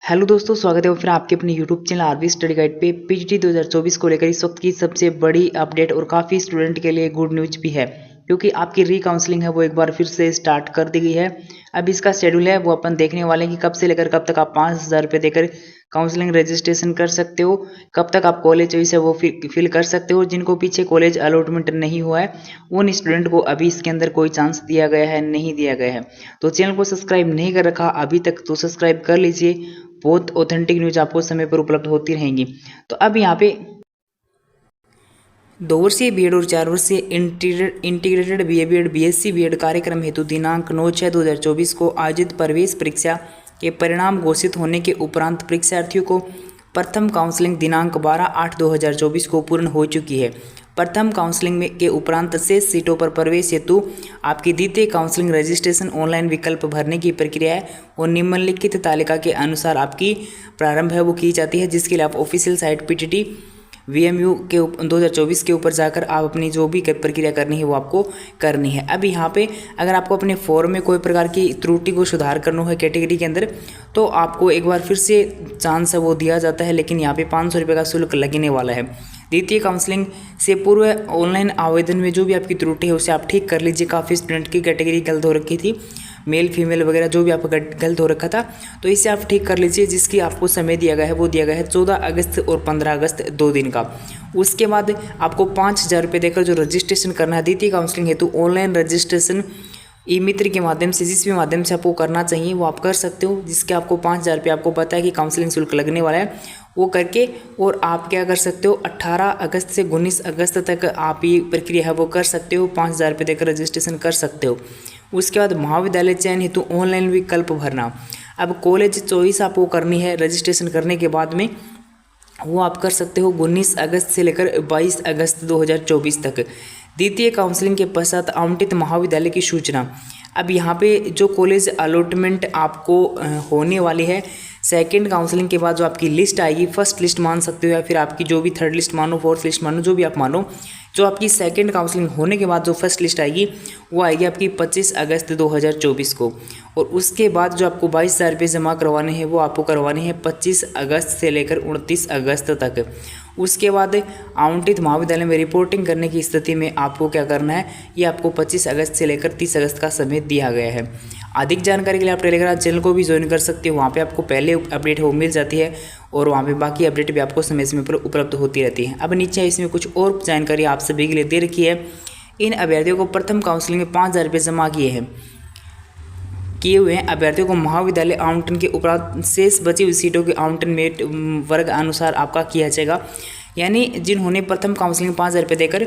Hello दोस्तों, स्वागत है फिर आपके अपने YouTube channel RV study guide पे। पीजीटी 2024 को लेकर इस वक्त की सबसे बड़ी अपडेट और काफ़ी स्टूडेंट के लिए गुड न्यूज भी है, क्योंकि आपकी री काउंसलिंग है वो एक बार फिर से स्टार्ट कर दी गई है। अब इसका शेड्यूल है वो अपन देखने वाले हैं कि कब से लेकर कब तक आप 5,000 रुपये देकर काउंसलिंग रजिस्ट्रेशन कर सकते हो, कब तक आप कॉलेज चॉइस है वो फिल कर सकते हो। जिनको पीछे कॉलेज अलॉटमेंट नहीं हुआ है उन स्टूडेंट को अभी इसके अंदर कोई चांस दिया गया है, नहीं दिया गया है। तो चैनल को सब्सक्राइब नहीं कर रखा अभी तक तो सब्सक्राइब कर लीजिए, बहुत ऑथेंटिक न्यूज आपको समय पर उपलब्ध होती रहेंगी। तो अब यहाँ पे 2 वर्षीय बीएड और 4 वर्षीय इंटीग्रेटेड बीए बीएससी बीएड कार्यक्रम हेतु दिनांक 9/6/2024 को आयोजित प्रवेश परीक्षा के परिणाम घोषित होने के उपरांत परीक्षार्थियों को प्रथम काउंसलिंग दिनांक 12/8/2024 को पूर्ण हो चुकी है। प्रथम काउंसलिंग के उपरांत शेष सीटों पर प्रवेश हेतु आपकी द्वितीय काउंसलिंग रजिस्ट्रेशन ऑनलाइन विकल्प भरने की प्रक्रिया है और निम्नलिखित तालिका के अनुसार आपकी प्रारंभ है वो की जाती है, जिसके लिए आप ऑफिशियल साइट पीटीटी वीएमयू के 2024 के ऊपर जाकर आप अपनी जो भी प्रक्रिया करनी है वो आपको करनी है। अब यहाँ पे अगर आपको अपने फॉर्म में कोई प्रकार की त्रुटि को सुधार करना है कैटेगरी के अंदर, तो आपको एक बार फिर से चांस है वो दिया जाता है, लेकिन यहाँ पे 500 रुपये का शुल्क लगने वाला है। द्वितीय काउंसलिंग से पूर्व ऑनलाइन आवेदन में जो भी आपकी त्रुटि है उसे आप ठीक कर लीजिए। काफ़ी स्टूडेंट की कैटेगरी गलत हो रखी थी, मेल फीमेल वगैरह जो भी आपका गलत हो रखा था, तो इसे आप ठीक कर लीजिए। जिसकी आपको समय दिया गया है वो दिया गया है 14 अगस्त और 15 अगस्त 2 दिन का। उसके बाद आपको 5,000 रुपये देकर जो रजिस्ट्रेशन करना है द्वितीय काउंसलिंग हेतु ऑनलाइन रजिस्ट्रेशन ई मित्र के माध्यम से, जिस भी माध्यम से आपको करना चाहिए वो आप कर सकते हो, जिसके आपको 5,000 रुपये आपको पता है कि काउंसलिंग शुल्क लगने वाला है वो करके, और आप क्या कर सकते हो 18 अगस्त से 19 अगस्त तक आप ये प्रक्रिया है वो कर सकते हो, 5,000 रुपये देकर रजिस्ट्रेशन कर सकते हो। उसके बाद महाविद्यालय चयन हेतु ऑनलाइन विकल्प भरना। अब कॉलेज चॉइस आपको करनी है रजिस्ट्रेशन करने के बाद में, वो आप कर सकते हो 19 अगस्त से लेकर 22 अगस्त 2024 तक। द्वितीय काउंसलिंग के पश्चात आवंटित महाविद्यालय की सूचना। अब यहाँ पे जो कॉलेज अलॉटमेंट आपको होने वाली है सेकंड काउंसलिंग के बाद जो आपकी लिस्ट आएगी, फर्स्ट लिस्ट मान सकते हो या फिर आपकी जो भी थर्ड लिस्ट मानो, फोर्थ लिस्ट मानो, जो भी आप मानो, जो आपकी सेकंड काउंसलिंग होने के बाद जो फर्स्ट लिस्ट आएगी वो आएगी आपकी 25 अगस्त 2024 को। और उसके बाद जो आपको 22,000 रुपये जमा करवाने हैं वो आपको करवाने हैं 25 अगस्त से लेकर 29 अगस्त तक। उसके बाद आवंटित महाविद्यालय में रिपोर्टिंग करने की स्थिति में आपको क्या करना है, ये आपको 25 अगस्त से लेकर 30 अगस्त का समय दिया गया है। अधिक जानकारी के लिए आप टेलीग्राम चैनल को भी ज्वाइन कर सकते हो, वहाँ पे आपको पहले अपडेट वो मिल जाती है और वहाँ पे बाकी अपडेट भी आपको समय समय पर उपलब्ध होती रहती है। अब नीचे इसमें कुछ और जानकारी आप सभी के लिए दे रखी है। इन अभ्यर्थियों को प्रथम काउंसलिंग में 5,000 रुपये जमा किए हुए हैं अभ्यर्थियों को महाविद्यालय आवंटन के उपरांत शेष बची हुई सीटों के आवंटन में वर्ग अनुसार आपका किया जाएगा। यानी जिन्होंने प्रथम काउंसलिंग 5,000 रुपये देकर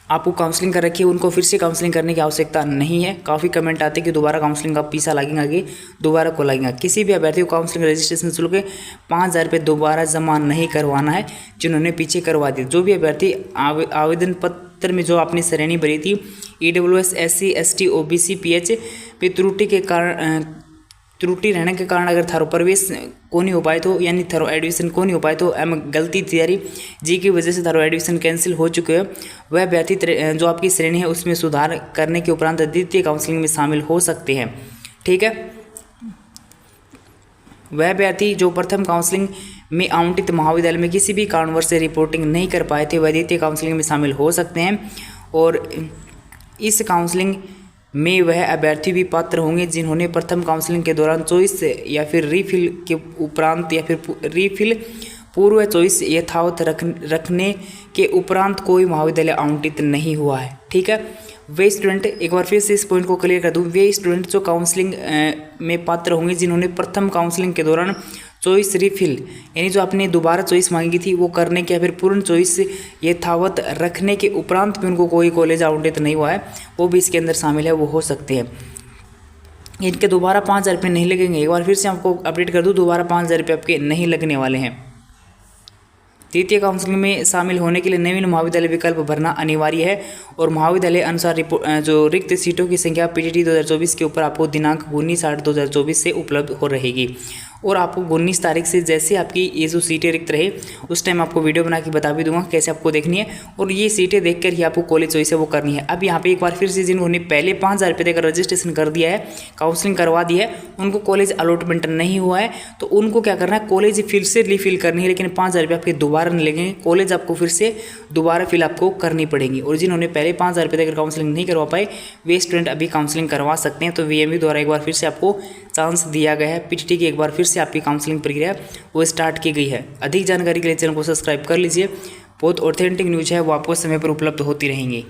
आपको काउंसलिंग कर रखी है उनको फिर से काउंसलिंग करने की आवश्यकता नहीं है। काफ़ी कमेंट आते हैं कि दोबारा काउंसलिंग का पैसा लगेगा, आगे दोबारा को लगेगा। किसी भी अभ्यर्थी को काउंसलिंग रजिस्ट्रेशन शुल्क 5,000 रुपये दोबारा जमा नहीं करवाना है, जिन्होंने पीछे करवा दी। जो भी अभ्यर्थी आवेदन पत्र में जो आपने श्रेणी भरी थी EWS SC ST OBC PH पे त्रुटि रहने के कारण अगर थारो प्रवेश को नहीं हो पाए तो, यानी थारो एडमिशन को नहीं हो पाए तो गलती तैयारी जी की वजह से थारो एडमिशन कैंसिल हो चुके हैं, वह अभ्यर्थी जो आपकी श्रेणी है उसमें सुधार करने के उपरांत द्वितीय काउंसलिंग में शामिल हो सकते हैं। ठीक है, वह अभ्यर्थी जो प्रथम काउंसलिंग में आवंटित महाविद्यालय में किसी भी कारणवश से रिपोर्टिंग नहीं कर पाए थे वह द्वितीय काउंसलिंग में शामिल हो सकते हैं। और इस काउंसलिंग में वह अभ्यर्थी भी पात्र होंगे जिन्होंने प्रथम काउंसलिंग के दौरान चॉइस या फिर रीफिल के उपरांत या फिर रीफिल पूर्व चॉइस यथावत रखने के उपरांत कोई महाविद्यालय आवंटित नहीं हुआ है। ठीक है, वे स्टूडेंट, एक बार फिर से इस पॉइंट को क्लियर कर दूं, वे स्टूडेंट जो काउंसलिंग में पात्र होंगे जिन्होंने प्रथम काउंसलिंग के दौरान चॉइस रिफिल यानी जो आपने दोबारा चॉइस मांगी थी वो करने के या फिर पूर्ण चॉइस यथावत रखने के उपरांत भी उनको कोई कॉलेज आवंटित नहीं हुआ है, वो भी इसके अंदर शामिल है, वो हो सकते हैं। इनके दोबारा 5,000 रुपये नहीं लगेंगे। एक बार फिर से आपको अपडेट कर दूँ, दोबारा 5,000 रुपये आपके नहीं लगने वाले हैं। तृतीय काउंसलिंग में शामिल होने के लिए नवीन महाविद्यालय विकल्प भरना अनिवार्य है और महाविद्यालय अनुसार जो रिक्त सीटों की संख्या पीटीटी 2024 के ऊपर आपको दिनांक 19/8/2024 से उपलब्ध हो रहेगी। और आपको 19 तारीख से जैसे आपकी ये जो सीटें रिक्त रहे उस टाइम आपको वीडियो बना के बता भी दूंगा कैसे आपको देखनी है, और ये सीटें देखकर ही आपको कॉलेज चॉइस है वो करनी है। अब यहाँ पे एक बार फिर से जिन्होंने पहले 5,000 रुपये देकर रजिस्ट्रेशन कर दिया है, काउंसलिंग करवा दी है, उनको कॉलेज अलॉटमेंट नहीं हुआ है तो उनको क्या करना है, कॉलेज फिर से रिफिल करनी है, लेकिन 5,000 रुपये आपके दोबारा नहीं लगेंगे, कॉलेज आपको फिर से दोबारा फिल आपको करनी पड़ेगी। और जिन्होंने पहले 5,000 रुपये देकर काउंसलिंग नहीं करवा पाए वे स्टूडेंट अभी काउंसलिंग करवा सकते हैं। तो वीएमयू द्वारा एक बार फिर से आपको चांस दिया गया है, पीटीटी की एक बार फिर से आपकी काउंसलिंग प्रक्रिया वो स्टार्ट की गई है। अधिक जानकारी के लिए चैनल को सब्सक्राइब कर लीजिए, बहुत ऑथेंटिक न्यूज़ है वो आपको समय पर उपलब्ध होती रहेंगी।